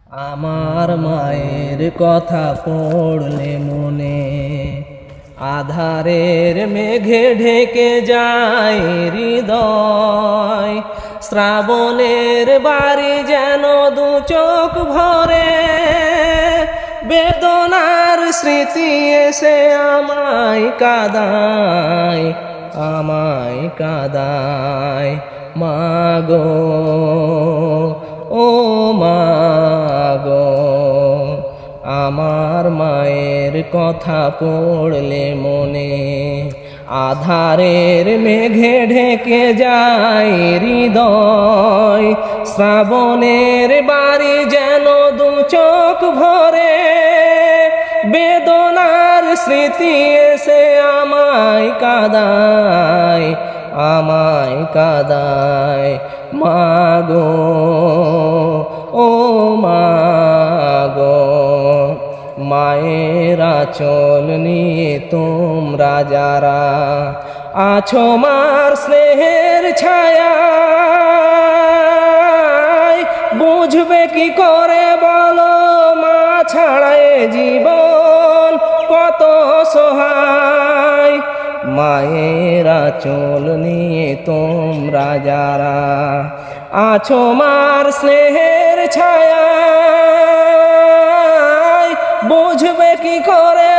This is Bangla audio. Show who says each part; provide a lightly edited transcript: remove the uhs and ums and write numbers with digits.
Speaker 1: আমার মায়ের কথা পড়লে মনে আধারের মেঘে ঢেকে যায় হৃদয়। শ্রাবণের বাড়ি যেন দু চোখ ভরে, বেদনার স্মৃতি এসে আমায় কাঁদায়, আমায় কাঁদায়। মাগো ও মাগো, আমার মায়ের কথা পড়লে মনে আধারের মেঘে ঢেকে যায় হৃদয়। শ্রাবণের বাড়ি যেন দু চোখ ভরে, বেদনার স্মৃতি এসে আমায় কাঁদায়, আমায় কাঁদায়। মাগো ও মাগো, মায়ের আঁচল নিয়ে তোমরা যারা আছো মার স্নেহের ছায়ায়, বুঝবে কি করে বলো মা ছাড়া এ জীবন কত সহায়। মায়ের আঁচল নিয়ে তোমরা যারা আছো মার স্নেহের ছায়ায়, বুঝবে কি করে